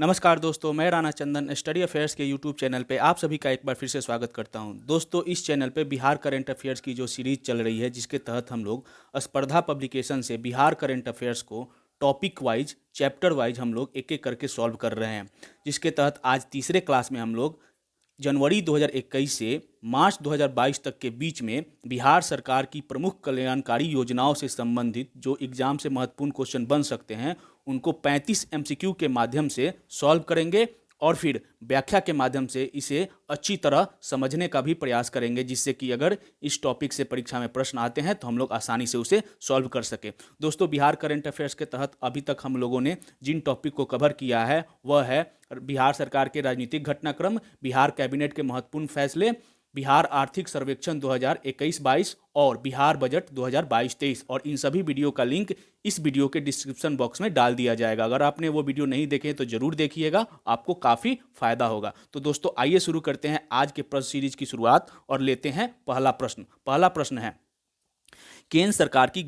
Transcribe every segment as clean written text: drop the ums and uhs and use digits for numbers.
नमस्कार दोस्तों, मैं राणा चंदन स्टडी अफेयर्स के यूट्यूब चैनल पे आप सभी का एक बार फिर से स्वागत करता हूं। दोस्तों, इस चैनल पे बिहार करंट अफेयर्स की जो सीरीज चल रही है, जिसके तहत हम लोग स्पर्धा पब्लिकेशन से बिहार करंट अफेयर्स को टॉपिक वाइज, चैप्टर वाइज हम लोग एक एक करके सॉल्व कर रहे हैं। जिसके तहत आज तीसरे क्लास में हम लोग जनवरी 2021 से मार्च 2022 तक के बीच में बिहार सरकार की प्रमुख कल्याणकारी योजनाओं से संबंधित जो एग्जाम से महत्वपूर्ण क्वेश्चन बन सकते हैं, उनको 35 एमसीक्यू के माध्यम से सॉल्व करेंगे और फिर व्याख्या के माध्यम से इसे अच्छी तरह समझने का भी प्रयास करेंगे, जिससे कि अगर इस टॉपिक से परीक्षा में प्रश्न आते हैं तो हम लोग आसानी से उसे सॉल्व कर सके। दोस्तों, बिहार करंट अफेयर्स के तहत अभी तक हम लोगों ने जिन टॉपिक को कवर किया है वह है बिहार सरकार के राजनीतिक घटनाक्रम, बिहार कैबिनेट के महत्वपूर्ण फैसले, बिहार आर्थिक सर्वेक्षण 2021-22 और बिहार बजट 2022-23। और इन सभी वीडियो का लिंक इस वीडियो के डिस्क्रिप्शन बॉक्स में डाल दिया जाएगा। अगर आपने वो वीडियो नहीं देखे तो जरूर देखिएगा, आपको काफ़ी फायदा होगा। तो दोस्तों, आइए शुरू करते हैं आज के प्रश्न सीरीज की शुरुआत और लेते हैं पहला प्रश्न। पहला प्रश्न है, केंद्र सरकार की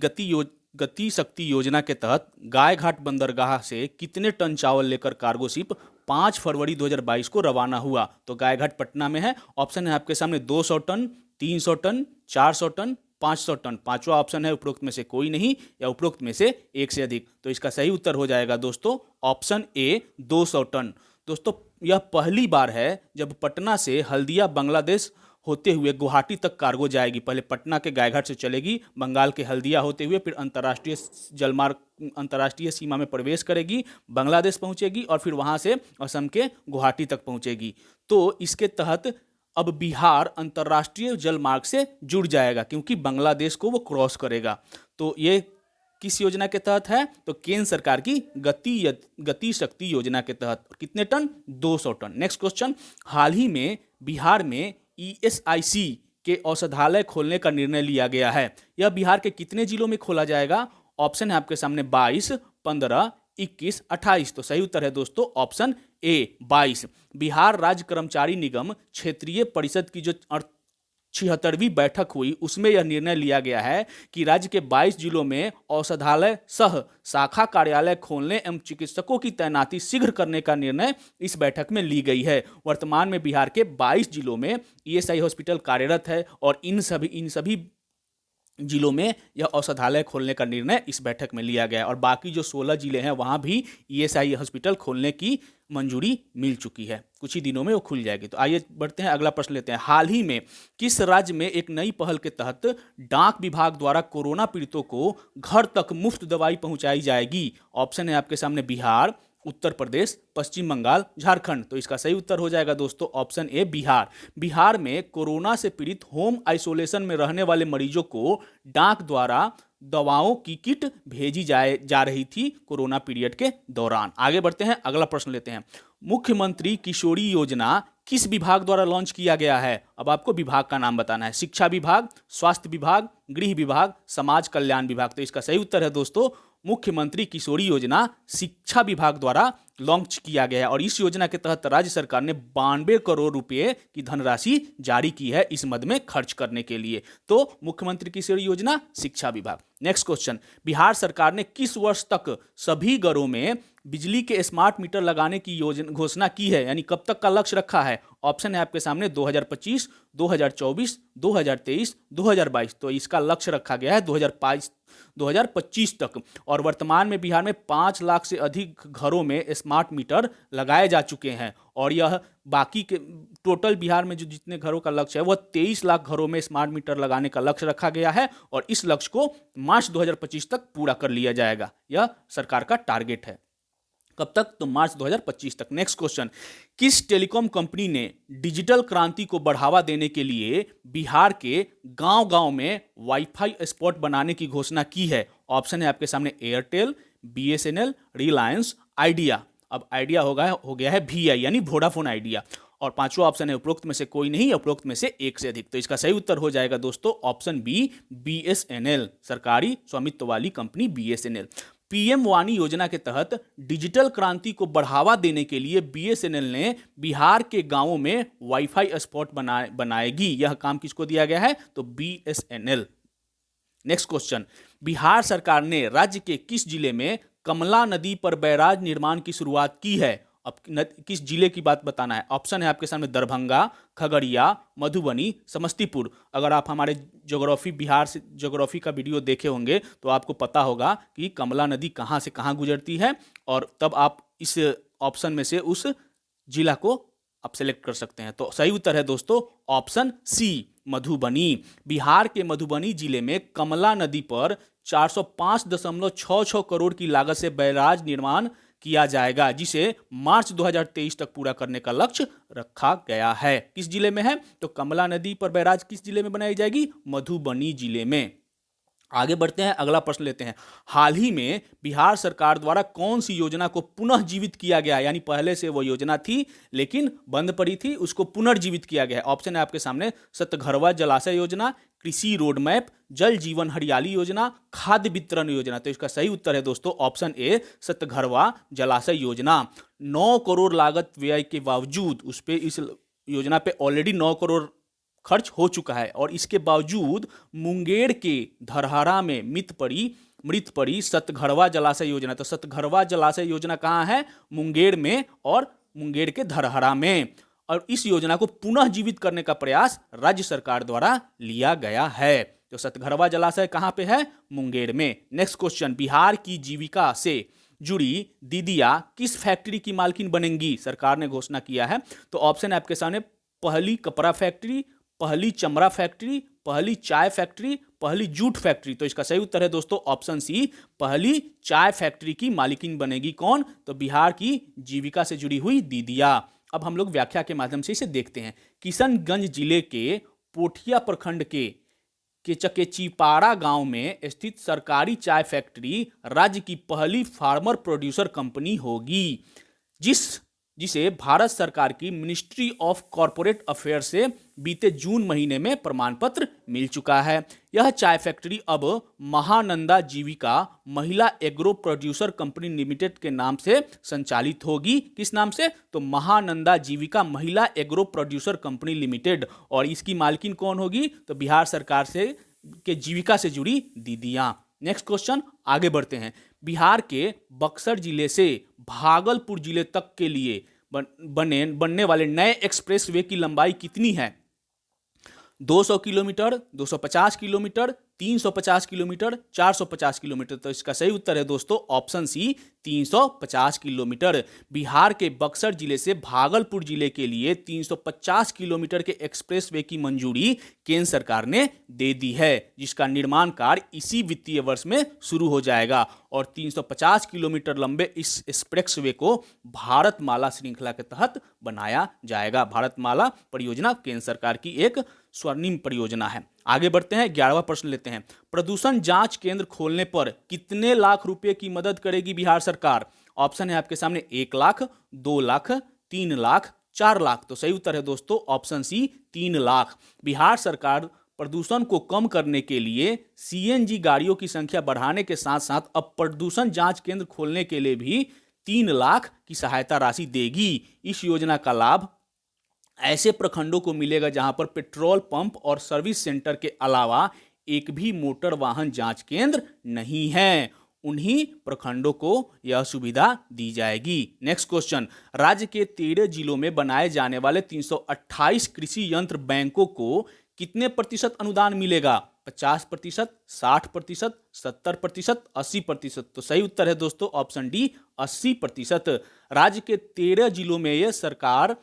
गति शक्ति योजना के तहत गायघाट बंदरगाह से कितने टन चावल लेकर कार्गो शिप 5 फरवरी 2022 को रवाना हुआ? तो गायघाट पटना में है। ऑप्शन है आपके सामने 200 टन, 300 टन, 400 टन, 500 टन। पांचवा ऑप्शन है उपरोक्त में से कोई नहीं या उपरोक्त में से एक से अधिक। तो इसका सही उत्तर हो जाएगा दोस्तों ऑप्शन ए 200 टन। दोस्तों, यह पहली बार है जब पटना से हल्दिया बांग्लादेश होते हुए गुवाहाटी तक कार्गो जाएगी। पहले पटना के गायघाट से चलेगी, बंगाल के हल्दिया होते हुए फिर अंतर्राष्ट्रीय सीमा में प्रवेश करेगी, बांग्लादेश पहुंचेगी और फिर वहां से असम के गुवाहाटी तक पहुंचेगी। तो इसके तहत अब बिहार अंतर्राष्ट्रीय जलमार्ग से जुड़ जाएगा, क्योंकि बांग्लादेश को वो क्रॉस करेगा। तो ये किस योजना के तहत है? तो केंद्र सरकार की गति शक्ति योजना के तहत। कितने टन? 200 टन। नेक्स्ट क्वेश्चन, हाल ही में बिहार में ईएसआईसी के औषधालय खोलने का निर्णय लिया गया है। यह बिहार के कितने जिलों में खोला जाएगा? ऑप्शन है आपके सामने 22, 15, 21, 28। तो सही उत्तर है दोस्तों ऑप्शन ए 22। बिहार राज्य कर्मचारी निगम क्षेत्रीय परिषद की जो 76वीं बैठक हुई, उसमें यह निर्णय लिया गया है कि राज्य के 22 जिलों में औषधालय सह शाखा कार्यालय खोलने एवं चिकित्सकों की तैनाती शीघ्र करने का निर्णय इस बैठक में ली गई है। वर्तमान में बिहार के 22 जिलों में ईएसआई हॉस्पिटल कार्यरत है और इन सभी जिलों में यह औषधालय खोलने का निर्णय इस बैठक में लिया गया है। और बाकी जो 16 जिले हैं वहां भी ईएसआई हॉस्पिटल खोलने की मंजूरी मिल चुकी है, कुछ ही दिनों में वो खुल जाएगी। तो आइए बढ़ते हैं, अगला प्रश्न लेते हैं। हाल ही में किस राज्य में एक नई पहल के तहत डाक विभाग द्वारा कोरोना पीड़ितों को घर तक मुफ्त दवाई पहुंचाई जाएगी? ऑप्शन है आपके सामने बिहार, उत्तर प्रदेश, पश्चिम बंगाल, झारखंड। तो इसका सही उत्तर हो जाएगा दोस्तों ऑप्शन ए बिहार। बिहार में कोरोना से पीड़ित होम आइसोलेशन में रहने वाले मरीजों को डाक द्वारा दवाओं की किट भेजी जा रही थी कोरोना पीरियड के दौरान। आगे बढ़ते हैं, अगला प्रश्न लेते हैं। मुख्यमंत्री किशोरी योजना किस विभाग द्वारा लॉन्च किया गया है? अब आपको विभाग का नाम बताना है। शिक्षा विभाग, स्वास्थ्य विभाग, गृह विभाग, समाज कल्याण विभाग। तो इसका सही उत्तर है दोस्तों मुख्यमंत्री किशोरी योजना शिक्षा विभाग द्वारा लॉन्च किया गया है। और इस योजना के तहत राज्य सरकार ने 92 करोड़ रुपए की धनराशि जारी की है इस मद में खर्च करने के लिए। तो मुख्यमंत्री किशोरी योजना शिक्षा विभाग। नेक्स्ट क्वेश्चन, बिहार सरकार ने किस वर्ष तक सभी घरों में बिजली के स्मार्ट मीटर लगाने की घोषणा की है, यानी कब तक का लक्ष्य रखा है? ऑप्शन है आपके सामने 2025, 2024, 2023, 2022। तो इसका लक्ष्य रखा गया है 2025 तक। और वर्तमान में बिहार में 5 लाख से अधिक घरों में स्मार्ट मीटर लगाए जा चुके हैं। और यह बाकी के टोटल बिहार में जो जितने घरों का लक्ष्य है वह 23 लाख घरों में स्मार्ट मीटर लगाने का लक्ष्य रखा गया है। और इस लक्ष्य को मार्च 2025 तक पूरा कर लिया जाएगा, यह सरकार का टारगेट है। कब तक? तो मार्च 2025 तक। नेक्स्ट क्वेश्चन, किस टेलीकॉम कंपनी ने डिजिटल क्रांति को बढ़ावा देने के लिए बिहार के गांव-गांव में वाईफाई स्पॉट बनाने की घोषणा की है? ऑप्शन है आपके सामने एयरटेल, बीएसएनएल, रिलायंस, आइडिया। अब आइडिया हो गया है VI यानी वोडाफोन आइडिया। और पांचवा ऑप्शन है उपरोक्त में से कोई नहीं या उपरोक्त में से एक से अधिक। तो इसका सही उत्तर हो जाएगा दोस्तों ऑप्शन बी BSNL, सरकारी स्वामित्व वाली कंपनी BSNL। पीएम वाणी योजना के तहत डिजिटल क्रांति को बढ़ावा देने के लिए BSNL ने बिहार के गांवों में वाईफाई स्पॉट बनाएगी। यह काम किसको दिया गया है? तो BSNL। नेक्स्ट क्वेश्चन, बिहार सरकार ने राज्य के किस जिले में कमला नदी पर बैराज निर्माण की शुरुआत की है? अब किस जिले की बात बताना है? ऑप्शन है आपके सामने दरभंगा, खगड़िया, मधुबनी, समस्तीपुर। अगर आप हमारे ज्योग्राफी, बिहार से ज्योग्राफी का वीडियो देखे होंगे तो आपको पता होगा कि कमला नदी कहाँ से कहाँ गुजरती है, और तब आप इस ऑप्शन में से उस जिला को आप सेलेक्ट कर सकते हैं। तो सही उत्तर है दोस्तों ऑप्शन सी, मधुबनी। बिहार के मधुबनी जिले में कमला नदी पर 405.66 करोड़ की लागत से बैराज निर्माण किया जाएगा, जिसे मार्च 2023 तक पूरा करने का लक्ष्य रखा गया है। किस जिले में है? तो कमला नदी पर बैराज किस जिले में बनाई जाएगी? मधुबनी जिले में। आगे बढ़ते हैं, अगला प्रश्न लेते हैं। हाल ही में बिहार सरकार द्वारा कौन सी योजना को पुनः जीवित किया गया? यानी पहले से वो योजना थी लेकिन बंद पड़ी थी, उसको पुनर्जीवित किया गया है। ऑप्शन है आपके सामने सतघरवा जलाशय योजना, कृषि रोड मैप, जल जीवन हरियाली योजना, खाद्य वितरण योजना। तो इसका सही उत्तर है दोस्तों ऑप्शन ए, सतघरवा जलाशय योजना। 9 करोड़ लागत व्यय के बावजूद उस पे, इस योजना पे ऑलरेडी 9 करोड़ खर्च हो चुका है, और इसके बावजूद मुंगेर के धरहरा में मृत पड़ी सतघरवा जलाशय योजना। तो सतघरवा जलाशय योजना कहाँ है? मुंगेर में, और मुंगेर के धरहरा में। और इस योजना को पुनः जीवित करने का प्रयास राज्य सरकार द्वारा लिया गया है। तो सतघरवा जलाशय कहाँ पे है? मुंगेर में। नेक्स्ट क्वेश्चन, बिहार की जीविका से जुड़ी दीदियां किस फैक्ट्री की मालकिन बनेंगी? सरकार ने घोषणा किया है। तो ऑप्शन है आपके सामने पहली कपड़ा फैक्ट्री, पहली चमड़ा फैक्ट्री, पहली चाय फैक्ट्री, पहली जूट फैक्ट्री। तो इसका सही उत्तर है दोस्तों ऑप्शन सी, पहली चाय फैक्ट्री की मालिकिन बनेगी कौन? तो बिहार की जीविका से जुड़ी हुई दीदियां। अब हम लोग व्याख्या के माध्यम से इसे देखते हैं। किशनगंज जिले के पोठिया प्रखंड के चकेचीपाड़ा गांव में स्थित सरकारी चाय फैक्ट्री राज्य की पहली फार्मर प्रोड्यूसर कंपनी होगी, जिसे भारत सरकार की मिनिस्ट्री ऑफ कॉरपोरेट अफेयर्स से बीते जून महीने में प्रमाण पत्र मिल चुका है। यह चाय फैक्ट्री अब महानंदा जीविका महिला एग्रो प्रोड्यूसर कंपनी लिमिटेड के नाम से संचालित होगी। किस नाम से? तो महानंदा जीविका महिला एग्रो प्रोड्यूसर कंपनी लिमिटेड। और इसकी मालकिन कौन होगी? तो बिहार सरकार से के जीविका से जुड़ी दीदियां। नेक्स्ट क्वेश्चन, आगे बढ़ते हैं। बिहार के बक्सर जिले से भागलपुर जिले तक के लिए बनने वाले नए एक्सप्रेसवे की लंबाई कितनी है? 200 किलोमीटर, 250 किलोमीटर, 350 किलोमीटर, 450 किलोमीटर। तो इसका सही उत्तर है दोस्तों ऑप्शन सी, 350 किलोमीटर। बिहार के बक्सर जिले से भागलपुर जिले के लिए 350 किलोमीटर के एक्सप्रेसवे की मंजूरी केंद्र सरकार ने दे दी है, जिसका निर्माण कार्य इसी वित्तीय वर्ष में शुरू हो जाएगा। और 350 किलोमीटर लंबे इस एक्सप्रेसवे को भारतमाला श्रृंखला के तहत बनाया जाएगा। भारतमाला परियोजना केंद्र सरकार की एक स्वर्णिम परियोजना है। आगे बढ़ते हैं, 11वां प्रश्न लेते हैं। प्रदूषण जांच केंद्र खोलने पर कितने लाख रुपए की मदद करेगी बिहार सरकार? ऑप्शन है आपके सामने 1 लाख, 2 लाख, 3 लाख, 4 लाख। तो सही उत्तर है दोस्तों ऑप्शन सी, 3 लाख। बिहार सरकार प्रदूषण को कम करने के लिए सीएनजी गाड़ियों की संख्या बढ़ाने के साथ साथ अब प्रदूषण जांच केंद्र खोलने के लिए भी 3 लाख की सहायता राशि देगी। इस योजना का लाभ ऐसे प्रखंडों को मिलेगा जहां पर पेट्रोल पंप और सर्विस सेंटर के अलावा एक भी मोटर वाहन जांच केंद्र नहीं है। उन्हीं प्रखंडों को यह सुविधा दी जाएगी। नेक्स्ट क्वेश्चन, राज्य के 13 जिलों में बनाए जाने वाले 328 कृषि यंत्र बैंकों को कितने प्रतिशत अनुदान मिलेगा? 50%, 60%, 70%, 80%। तो सही उत्तर है दोस्तों ऑप्शन डी, 80%। राज्य के 13 जिलों में यह सरकार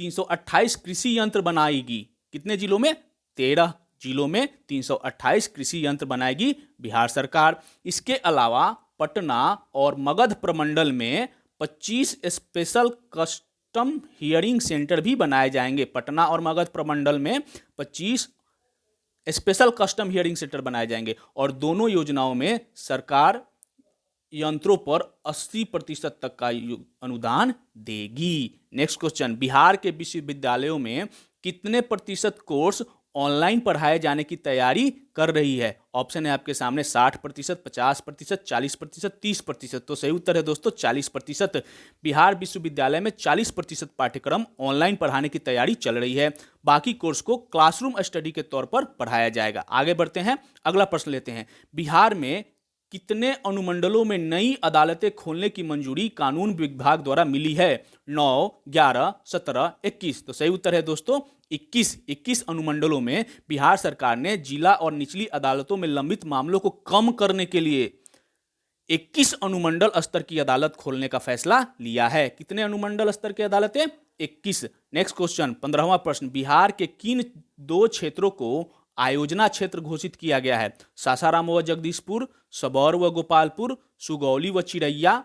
328 कृषि यंत्र बनाएगी। कितने जिलों में? 13 जिलों में 328 कृषि यंत्र बनाएगी बिहार सरकार। इसके अलावा पटना और मगध प्रमंडल में 25 स्पेशल कस्टम हियरिंग सेंटर भी बनाए जाएंगे। पटना और मगध प्रमंडल में 25 स्पेशल कस्टम हियरिंग सेंटर बनाए जाएंगे। और दोनों योजनाओं में सरकार यंत्रों पर 80% तक का अनुदान देगी। नेक्स्ट क्वेश्चन, बिहार के विश्वविद्यालयों में कितने प्रतिशत कोर्स ऑनलाइन पढ़ाए जाने की तैयारी कर रही है? ऑप्शन है आपके सामने 60%, 50%, 40%, 30%। तो सही उत्तर है दोस्तों 40%। बिहार विश्वविद्यालय में 40% पाठ्यक्रम ऑनलाइन पढ़ाने की तैयारी चल रही है। बाकी कोर्स को क्लासरूम स्टडी के तौर पर पढ़ाया जाएगा। आगे बढ़ते हैं, अगला प्रश्न लेते हैं। बिहार में कितने अनुमंडलों में नई अदालतें खोलने की मंजूरी कानून विभाग द्वारा मिली है? 9, 11, 17, 21। तो सही उत्तर है दोस्तों 21 अनुमंडलों में बिहार सरकार ने जिला और निचली अदालतों में लंबित मामलों को कम करने के लिए 21 अनुमंडल स्तर की अदालत खोलने का फैसला लिया है। कितने अनुमंडल स्तर की अदालतें? 21। नेक्स्ट क्वेश्चन 15वां प्रश्न, बिहार के किन 2 क्षेत्रों को आयोजना क्षेत्र घोषित किया गया है? सासाराम व जगदीशपुर, सबौर व गोपालपुर, सुगौली व चिरैया,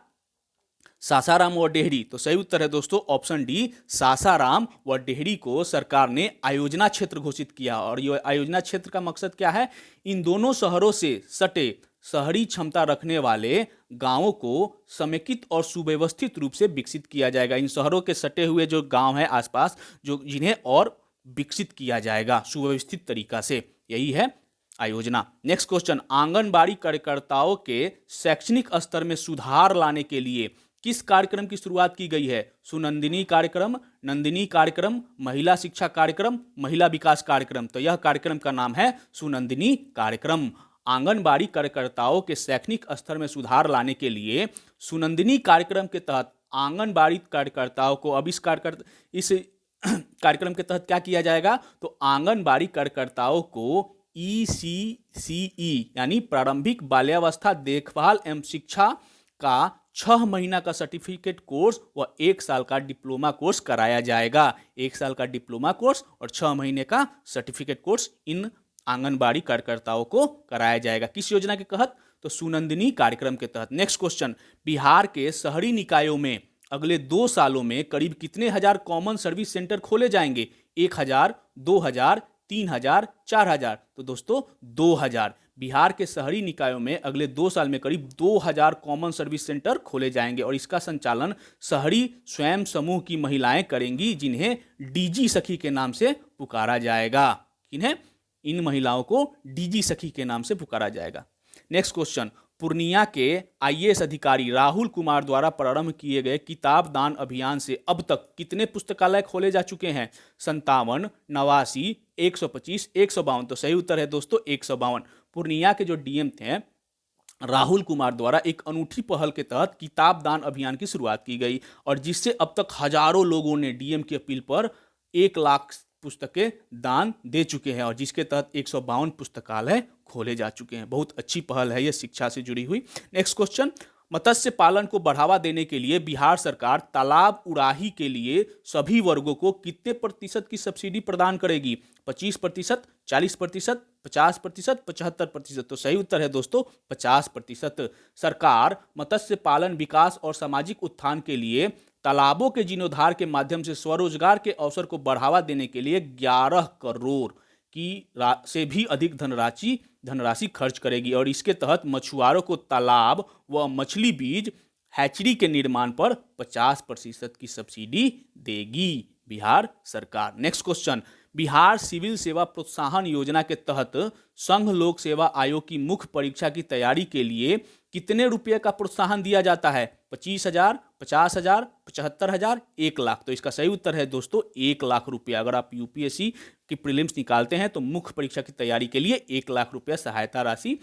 सासाराम व डेहरी। तो सही उत्तर है दोस्तों ऑप्शन डी, सासाराम व डेहरी को सरकार ने आयोजना क्षेत्र घोषित किया। और ये आयोजना क्षेत्र का मकसद क्या है? इन दोनों शहरों से सटे शहरी क्षमता रखने वाले गांवों को समेकित और सुव्यवस्थित रूप से विकसित किया जाएगा। इन शहरों के सटे हुए जो गांव हैं आसपास, जो जिन्हें और विकसित किया जाएगा सुव्यवस्थित तरीका से, यही है आयोजना। नेक्स्ट क्वेश्चन, आंगनबाड़ी कार्यकर्ताओं के शैक्षणिक स्तर में सुधार लाने के लिए किस कार्यक्रम की शुरुआत की गई है? सुनंदिनी कार्यक्रम, नंदिनी कार्यक्रम, महिला शिक्षा कार्यक्रम, महिला विकास कार्यक्रम। तो यह कार्यक्रम का नाम है सुनंदिनी कार्यक्रम। आंगनबाड़ी कार्यकर्ताओं के शैक्षणिक स्तर में सुधार लाने के लिए सुनंदिनी कार्यक्रम के तहत आंगनबाड़ी कार्यकर्ताओं को अब इस कार्यक्रम के तहत क्या किया जाएगा? तो आंगनबाड़ी कार्यकर्ताओं को ECCE यानी प्रारंभिक बाल्यावस्था देखभाल एवं शिक्षा का 6 महीना का सर्टिफिकेट कोर्स व 1 साल का डिप्लोमा कोर्स कराया जाएगा। 1 साल का डिप्लोमा कोर्स और 6 महीने का सर्टिफिकेट कोर्स इन आंगनबाड़ी कार्यकर्ताओं को कराया जाएगा। किस योजना के तहत? तो सुनंदिनी कार्यक्रम के तहत। नेक्स्ट क्वेश्चन, बिहार के शहरी निकायों में अगले 2 सालों में करीब कितने हजार कॉमन सर्विस सेंटर खोले जाएंगे? 1000, 2000, 3000, 4000। तो दोस्तों 2000। बिहार के शहरी निकायों में अगले 2 साल में करीब 2000 कॉमन सर्विस सेंटर खोले जाएंगे और इसका संचालन शहरी स्वयं समूह की महिलाएं करेंगी, जिन्हें डीजी सखी के नाम से पुकारा जाएगा। किन्हें? इन महिलाओं को डीजी सखी के नाम से पुकारा जाएगा। नेक्स्ट क्वेश्चन, पूर्णिया के IAS अधिकारी राहुल कुमार द्वारा प्रारंभ किए गए किताब दान अभियान से अब तक कितने पुस्तकालय खोले जा चुके हैं? 57, 89, 125, 152। तो सही उत्तर है दोस्तों 152। पूर्णिया के जो डीएम थे राहुल कुमार द्वारा एक अनूठी पहल के तहत किताब दान अभियान की शुरुआत की गई और जिससे अब तक हजारों लोगों ने डीएम की अपील पर 1 लाख पुस्तकें दान दे चुके हैं और जिसके तहत 152 पुस्तकालय खोले जा चुके हैं। बहुत अच्छी पहल है ये शिक्षा से जुड़ी हुई। नेक्स्ट क्वेश्चन, मत्स्य पालन को बढ़ावा देने के लिए बिहार सरकार तालाब उड़ाही के लिए सभी वर्गों को कितने प्रतिशत की सब्सिडी प्रदान करेगी? 25%, 40%, 50%, 75%। तो सही उत्तर है दोस्तों 50%। सरकार मत्स्य पालन विकास और सामाजिक उत्थान के लिए तालाबों के जीर्णोद्धार के माध्यम से स्वरोजगार के अवसर को बढ़ावा देने के लिए 11 करोड़ की से भी अधिक धनराशि खर्च करेगी और इसके तहत मछुआरों को तालाब व मछली बीज हैचरी के निर्माण पर 50% की सब्सिडी देगी बिहार सरकार। नेक्स्ट क्वेश्चन, बिहार सिविल सेवा प्रोत्साहन योजना के तहत संघ लोक सेवा आयोग की मुख्य परीक्षा की तैयारी के लिए कितने रुपए का प्रोत्साहन दिया जाता है? 25,000, 50,000, 75,000, 1 लाख। तो इसका सही उत्तर है दोस्तों 1 लाख रुपया। अगर आप यूपीएससी की प्रीलिम्स निकालते हैं तो मुख्य परीक्षा की तैयारी के लिए 1 लाख रुपया सहायता राशि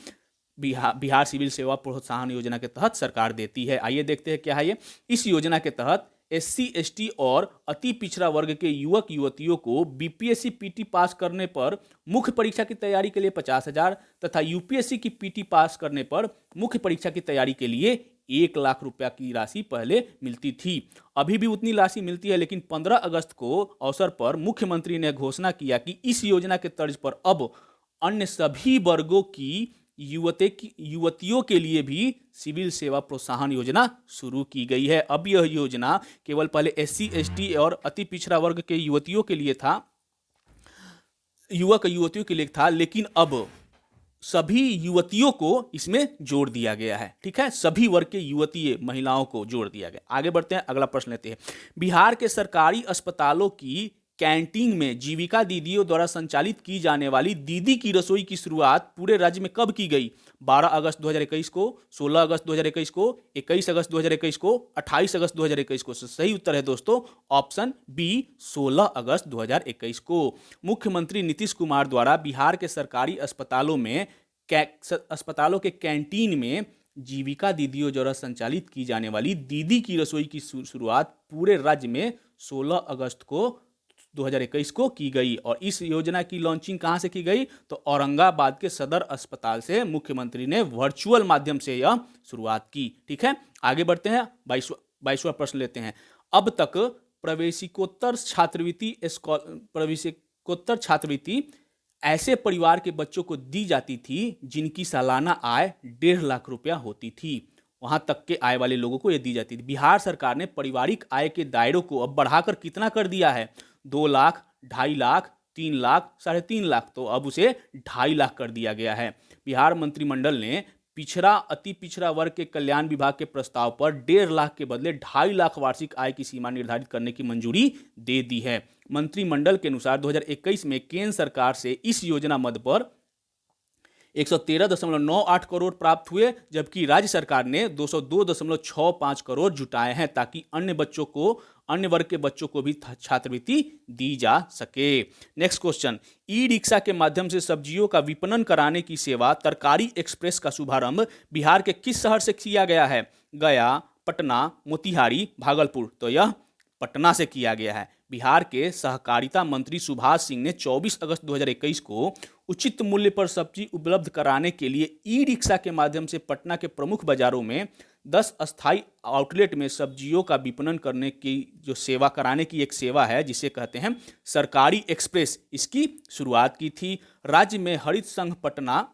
बिहार सिविल सेवा प्रोत्साहन योजना के तहत सरकार देती है। आइए देखते हैं क्या है ये। इस योजना के तहत SC, ST और अति पिछड़ा वर्ग के युवक युवतियों को बीपीएससी पीटी पास करने पर मुख्य परीक्षा की तैयारी के लिए 50,000 तथा यूपीएससी की पीटी पास करने पर मुख्य परीक्षा की तैयारी के लिए 1 लाख रुपया की राशि पहले मिलती थी। अभी भी उतनी राशि मिलती है, लेकिन 15 अगस्त को अवसर पर मुख्यमंत्री ने घोषणा किया कि इस योजना के तर्ज पर अब अन्य सभी वर्गों की युवतियों के लिए भी सिविल सेवा प्रोत्साहन योजना शुरू की गई है। अब यह योजना केवल पहले SC, ST और अति पिछड़ा वर्ग के युवतियों के लिए था, लेकिन अब सभी युवतियों को इसमें जोड़ दिया गया है। ठीक है, सभी वर्ग के युवती महिलाओं को जोड़ दिया गया। आगे बढ़ते हैं, अगला प्रश्न लेते हैं। बिहार के सरकारी अस्पतालों की कैंटीन में जीविका दीदियों द्वारा संचालित की जाने वाली दीदी की रसोई की शुरुआत पूरे राज्य में कब की गई? 12 अगस्त 2021 को, 16 अगस्त 2021 को, 21 अगस्त 2021 को, 28 अगस्त 2021 को। सही उत्तर है दोस्तों ऑप्शन बी 16 अगस्त 2021 को। मुख्यमंत्री नीतीश कुमार द्वारा बिहार के सरकारी अस्पतालों में अस्पतालों के कैंटीन में जीविका दीदियों द्वारा संचालित की जाने वाली दीदी की रसोई की शुरुआत पूरे राज्य में 16 अगस्त को 2021 को की गई। और इस योजना की लॉन्चिंग कहां से की गई? तो औरंगाबाद के सदर अस्पताल से मुख्यमंत्री ने वर्चुअल माध्यम से यह शुरुआत की। ठीक है, आगे बढ़ते हैं। 22वां प्रश्न लेते हैं। अब तक प्रवेशिकोत्तर छात्रवृत्ति ऐसे परिवार के बच्चों को दी जाती थी जिनकी सालाना आय 1.5 लाख रुपया होती थी। वहां तक के आय वाले लोगों को यह दी जाती थी। बिहार सरकार ने पारिवारिक आय के दायरों को अब बढ़ाकर कितना कर दिया है? 2 लाख, 2.5 लाख, 3 लाख, 3.5 लाख, तो अब उसे 2.5 लाख कर दिया गया है। बिहार मंत्रिमंडल ने पिछड़ा अति पिछड़ा वर्ग के कल्याण विभाग के प्रस्ताव पर 1.5 लाख के बदले 2.5 लाख वार्षिक आय की सीमा निर्धारित करने की मंजूरी दे दी है। मंत्रिमंडल के अनुसार 2021 में केंद्र सरकार से इस योजना मद पर 113.98 करोड़ प्राप्त हुए, जबकि राज्य सरकार ने 202.65 करोड़ जुटाए हैं ताकि अन्य वर्ग के बच्चों को भी छात्रवृत्ति दी जा सके। नेक्स्ट क्वेश्चन, ई रिक्शा के माध्यम से सब्जियों का विपणन कराने की सेवा तरकारी एक्सप्रेस का शुभारंभ बिहार के किस शहर से किया गया है? गया, पटना, मोतिहारी, भागलपुर, तो यह पटना से किया गया है। बिहार के सहकारिता मंत्री सुभाष सिंह ने 24 अगस्त 2021 को उचित मूल्य पर सब्जी उपलब्ध कराने के लिए ई रिक्शा के माध्यम से पटना के प्रमुख बाजारों में 10 अस्थायी आउटलेट में सब्जियों का विपणन करने की जो सेवा कराने की एक सेवा है जिसे कहते हैं सरकारी एक्सप्रेस, इसकी शुरुआत की थी। राज्य में हरित संघ पटना,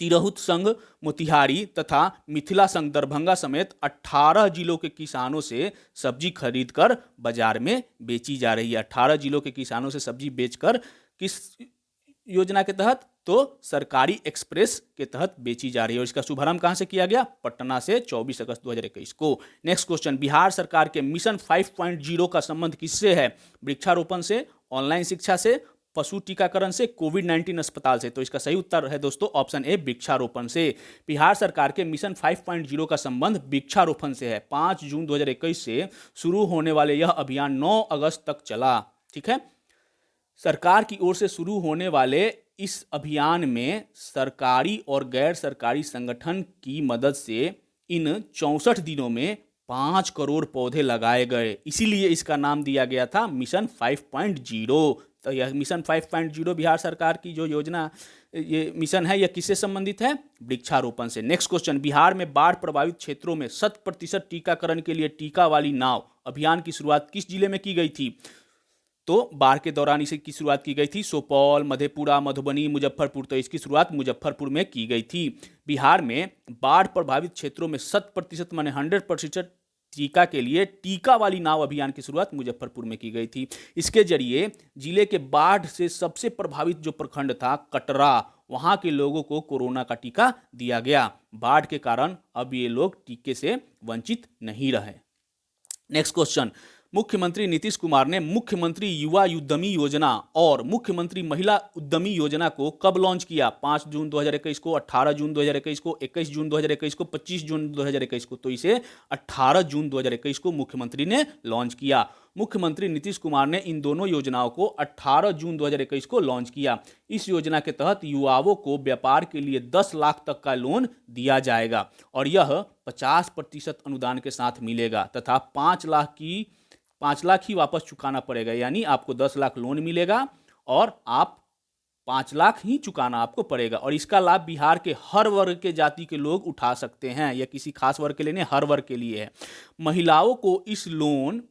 तिरहुत संघ मोतिहारी तथा मिथिला संघ दरभंगा समेत 18 जिलों के किसानों से सब्जी खरीदकर बाजार में बेची जा रही है। 18 जिलों के किसानों से सब्जी बेचकर किस योजना के तहत? तो सरकारी एक्सप्रेस के तहत बेची जा रही है। और इसका शुभारंभ कहां से किया गया? पटना से 24 अगस्त 2021 को। नेक्स्ट क्वेश्चन, बिहार सरकार के मिशन 5.0 का संबंध किससे है? वृक्षारोपण से, ऑनलाइन शिक्षा से, पशु टीकाकरण से, कोविड-19 अस्पताल से। तो इसका सही उत्तर है दोस्तों ऑप्शन ए, वृक्षारोपण से। बिहार सरकार के मिशन 5.0 का संबंध वृक्षारोपण से है। 5 जून 2021 से शुरू होने वाले यह अभियान 9 अगस्त तक चला। ठीक है, सरकार की ओर से शुरू होने वाले इस अभियान में सरकारी और गैर सरकारी संगठन की मदद से इन 64 दिनों में 5 करोड़ पौधे लगाए गए, इसीलिए इसका नाम दिया गया था मिशन 5.0। तो यह मिशन 5.0 बिहार सरकार की जो योजना, ये मिशन है, यह किससे संबंधित है? वृक्षारोपण से। नेक्स्ट क्वेश्चन, बिहार में बाढ़ प्रभावित क्षेत्रों में 100% टीकाकरण के लिए टीका वाली नाव अभियान की शुरुआत किस जिले में की गई थी? तो बाढ़ के दौरान इसे की शुरुआत की गई थी सुपौल, मधेपुरा, मधुबनी, मुजफ्फरपुर। तो इसकी शुरुआत मुजफ्फरपुर में की गई थी। बिहार में बाढ़ प्रभावित क्षेत्रों में 100% माने 100% टीका के लिए टीका वाली नाव अभियान की शुरुआत मुजफ्फरपुर में की गई थी। इसके जरिए जिले के बाढ़ से सबसे प्रभावित जो प्रखंड था कटरा, वहां के लोगों को कोरोना का टीका दिया गया। बाढ़ के कारण अब ये लोग टीके से वंचित नहीं रहे। नेक्स्ट क्वेश्चन, मुख्यमंत्री नीतीश कुमार ने मुख्यमंत्री युवा उद्यमी योजना और मुख्यमंत्री महिला उद्यमी योजना को कब लॉन्च किया? 5 जून 2021 को, 18 जून 2021 को, 21 जून 2021 को, 25 जून 2021 को। तो इसे 18 जून 2021 को मुख्यमंत्री ने लॉन्च किया। मुख्यमंत्री नीतीश कुमार ने इन दोनों योजनाओं को 18 जून 2021 को लॉन्च किया। इस योजना के तहत युवाओं को व्यापार के लिए 10 लाख तक का लोन दिया जाएगा और यह 50% अनुदान के साथ मिलेगा तथा 5 लाख ही वापस चुकाना पड़ेगा। यानी आपको 10 लाख लोन मिलेगा और आप 5 लाख ही चुकाना आपको पड़ेगा। और इसका लाभ बिहार के हर वर्ग के जाति के लोग उठा सकते हैं। यह किसी खास वर्ग के लिए नहीं, हर वर्ग के लिए है। महिलाओं को इस लोन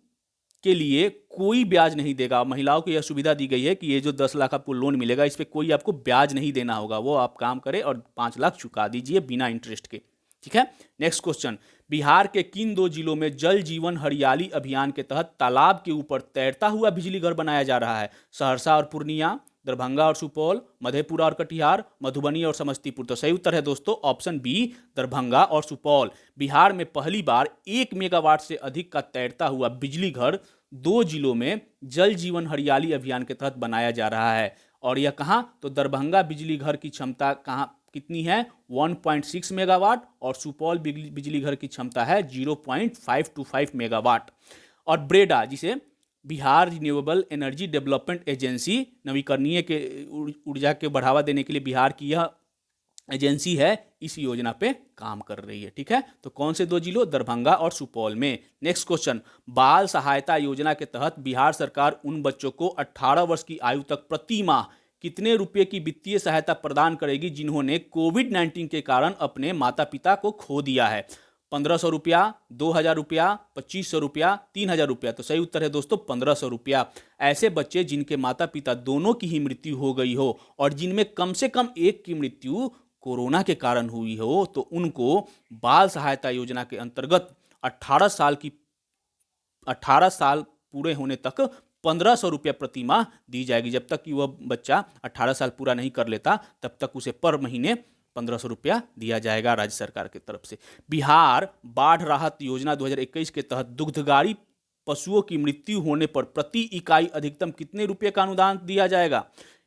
के लिए कोई ब्याज नहीं देगा। महिलाओं को यह सुविधा दी गई है कि ये जो 10 लाख आपको लोन मिलेगा, इस पर कोई आपको ब्याज नहीं देना होगा। वो आप काम करें और 5 लाख चुका दीजिए बिना इंटरेस्ट के। ठीक है, नेक्स्ट क्वेश्चन, बिहार के किन 2 जिलों में जल जीवन हरियाली अभियान के तहत तालाब के ऊपर तैरता हुआ बिजली घर बनाया जा रहा है? सहरसा और पूर्णिया, दरभंगा और सुपौल, मधेपुरा और कटिहार, मधुबनी और समस्तीपुर। तो सही उत्तर है दोस्तों ऑप्शन बी, दरभंगा और सुपौल। बिहार में पहली बार 1 मेगावाट से अधिक का तैरता हुआ बिजली घर 2 जिलों में जल जीवन हरियाली अभियान के तहत बनाया जा रहा है। और यह कहां? तो दरभंगा बिजली घर की क्षमता कितनी है? 1.6 मेगावाट और सुपौल बिजली घर की क्षमता है 0.525 मेगावाट। और ब्रेडा, जिसे Bihar renewable energy development agency, नवीकरणीय के ऊर्जा के बढ़ावा देने के लिए बिहार की यह एजेंसी है इस योजना पे काम कर रही है। ठीक है, तो कौन से दो जिलों, दरभंगा और सुपौल में। नेक्स्ट क्वेश्चन, बाल सहायता योजना के तहत बिहार सरकार उन बच्चों को 18 वर्ष की आयु तक प्रति माह कितने रुपए की वित्तीय सहायता प्रदान करेगी जिन्होंने कोविड-19 के कारण अपने माता पिता को खो दिया है। 1500 रुपया, 2000 रुपया, 2500 रुपया, 3000 रुपया। तो सही उत्तर है दोस्तों 1500 रुपया। ऐसे बच्चे जिनके माता पिता दोनों की ही मृत्यु हो गई हो और जिनमें कम से कम एक की मृत्यु कोरोना के कारण हुई हो, तो उनको बाल सहायता योजना के अंतर्गत 18 साल पूरे होने तक 1500 रुपया प्रति माह दी जाएगी। जब तक कि वह बच्चा 18 साल पूरा नहीं कर लेता तब तक उसे पर महीने 1500 रुपया दिया जाएगा राज्य सरकार की तरफ से। बिहार बाढ़ राहत योजना 2021 के तहत दुग्धगाड़ी पशुओं की मृत्यु होने पर प्रति इकाई अधिकतम कितने रुपये का अनुदान दिया जाएगा?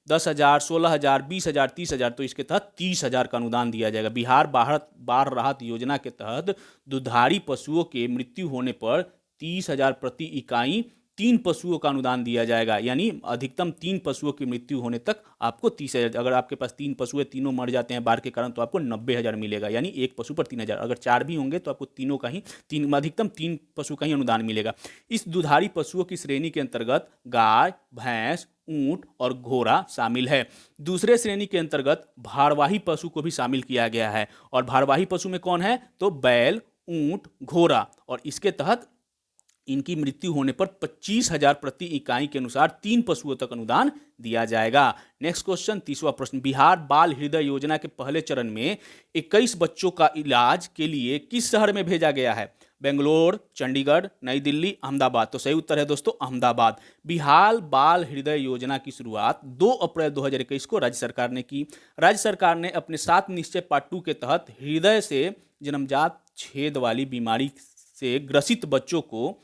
10,000, 16,000, 20,000, 30,000। तो इसके तहत 30,000 का अनुदान दिया जाएगा। बिहार बाढ़ राहत योजना के तहत दुधारी पशुओं के मृत्यु होने पर 30,000 प्रति इकाई 3 पशुओं का अनुदान दिया जाएगा, यानी अधिकतम 3 पशुओं की मृत्यु होने तक आपको 30,000। अगर आपके पास 3 पशु है, तीनों मर जाते हैं बाढ़ के कारण, तो आपको 90,000 मिलेगा, यानी एक पशु पर 3,000। अगर 4 भी होंगे तो आपको तीनों का ही अधिकतम 3 पशु का ही अनुदान मिलेगा। इस दुधारी पशुओं की श्रेणी के अंतर्गत गाय, भैंस, ऊंट और घोड़ा शामिल है। दूसरे श्रेणी के अंतर्गत भारवाही पशु को भी शामिल किया गया है। और भारवाही पशु में कौन है? तो बैल, ऊंट, घोड़ा। और इसके तहत इनकी मृत्यु होने पर 25,000 प्रति इकाई के अनुसार 3 पशुओं तक अनुदान दिया जाएगा। नेक्स्ट क्वेश्चन, तीसरा प्रश्न, बिहार बाल हृदय योजना के पहले चरण में 21 बच्चों का इलाज के लिए किस शहर में भेजा गया है? बेंगलोर, चंडीगढ़, नई दिल्ली, अहमदाबाद। तो सही उत्तर है दोस्तों अहमदाबाद। बिहार बाल हृदय योजना की शुरुआत 2 अप्रैल 2021 को राज्य सरकार ने की। राज्य सरकार ने अपने 7 निश्चय पार्ट 2 के तहत हृदय से जन्मजात छेद वाली बीमारी से ग्रसित बच्चों को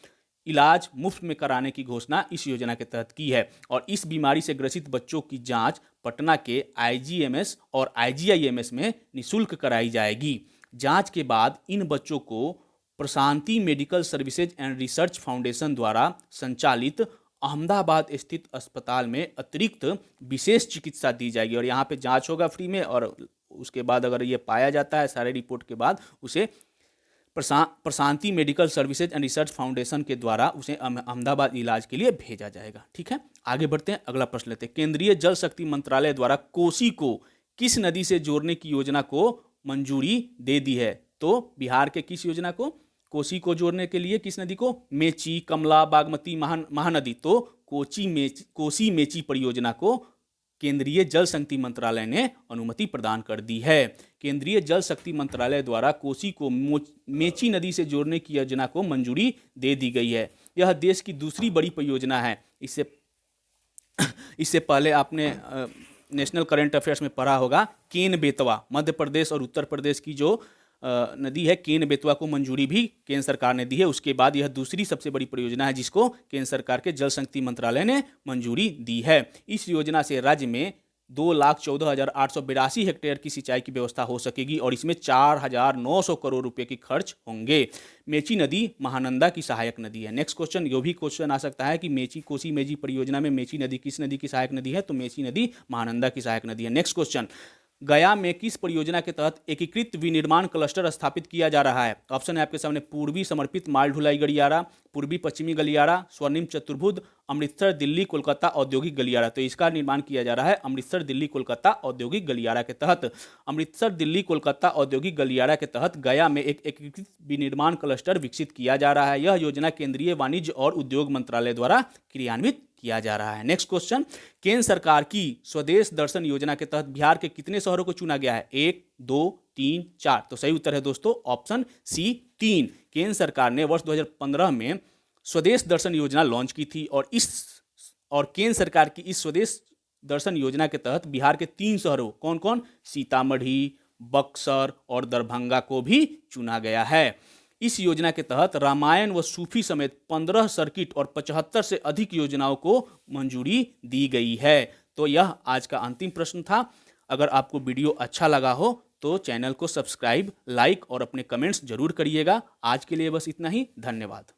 इलाज मुफ्त में कराने की घोषणा इस योजना के तहत की है। और इस बीमारी से ग्रसित बच्चों की जांच पटना के आईजीएमएस और आईजीआईएमएस में निःशुल्क कराई जाएगी। जांच के बाद इन बच्चों को Prashanti medical services and research foundation द्वारा संचालित अहमदाबाद स्थित अस्पताल में अतिरिक्त विशेष चिकित्सा दी जाएगी। और यहाँ पे जांच होगा फ्री में, और उसके बाद अगर ये पाया जाता है सारे रिपोर्ट के बाद, उसे Prashanti medical services and research foundation के द्वारा उसे अहमदाबाद इलाज के लिए भेजा जाएगा। ठीक है, आगे बढ़ते हैं, अगला प्रश्न लेते हैं। केंद्रीय जल शक्ति मंत्रालय द्वारा कोसी को किस नदी से जोड़ने की योजना को मंजूरी दे दी है? तो बिहार के किस योजना को? कोसी को जोड़ने के लिए किस नदी को? मेची, कमला, बागमती, महानदी। तो कोसी मेची परियोजना को केंद्रीय जल शक्ति मंत्रालय ने अनुमति प्रदान कर दी है। केंद्रीय जल शक्ति मंत्रालय द्वारा कोसी को मेची नदी से जोड़ने की योजना को मंजूरी दे दी गई है। यह देश की दूसरी बड़ी परियोजना है। इससे पहले आपने नेशनल करंट अफेयर्स में पढ़ा होगा, केन बेतवा मध्य प्रदेश और उत्तर प्रदेश की जो नदी है, केन बेतवा को मंजूरी भी केंद्र सरकार ने दी है। उसके बाद यह दूसरी सबसे बड़ी परियोजना है जिसको केंद्र सरकार के जल शक्ति मंत्रालय ने मंजूरी दी है। इस योजना से राज्य में 2,14,882 हेक्टेयर की सिंचाई की व्यवस्था हो सकेगी और इसमें 4,900 करोड़ रुपए की खर्च होंगे। मेची नदी महानंदा की सहायक नदी है। नेक्स्ट क्वेश्चन, ये भी क्वेश्चन आ सकता है कि कोसी मेची परियोजना में मेची नदी किस नदी की सहायक नदी है? तो मेची नदी महानंदा की सहायक नदी है। नेक्स्ट क्वेश्चन, गया में किस परियोजना के तहत एकीकृत विनिर्माण क्लस्टर स्थापित किया जा रहा है? ऑप्शन है आपके सामने, पूर्वी समर्पित माल ढुलाई गलियारा, पूर्वी पश्चिमी गलियारा, स्वर्णिम चतुर्भुज, अमृतसर दिल्ली कोलकाता औद्योगिक गलियारा। तो इसका निर्माण किया जा रहा है अमृतसर दिल्ली कोलकाता औद्योगिक गलियारा के तहत। अमृतसर दिल्ली कोलकाता औद्योगिक गलियारा के तहत गया में एक एकीकृत विनिर्माण क्लस्टर विकसित किया जा रहा है। यह योजना केंद्रीय वाणिज्य और उद्योग मंत्रालय द्वारा क्रियान्वित किया जा रहा है। नेक्स्ट क्वेश्चन, केंद्र सरकार की स्वदेश दर्शन योजना के तहत बिहार के कितने शहरों को चुना गया है? 1, 2, 3, 4। तो सही उत्तर है दोस्तों ऑप्शन सी 3। केंद्र सरकार ने वर्ष 2015 में स्वदेश दर्शन योजना लॉन्च की थी और केंद्र सरकार की इस स्वदेश दर्शन योजना के तहत बिहार के 3 शहरों, कौन कौन? सीतामढ़ी, बक्सर और दरभंगा को भी चुना गया है। इस योजना के तहत रामायण व सूफी समेत 15 सर्किट और 75 से अधिक योजनाओं को मंजूरी दी गई है। तो यह आज का अंतिम प्रश्न था। अगर आपको वीडियो अच्छा लगा हो तो चैनल को सब्सक्राइब, लाइक और अपने कमेंट्स जरूर करिएगा। आज के लिए बस इतना ही, धन्यवाद।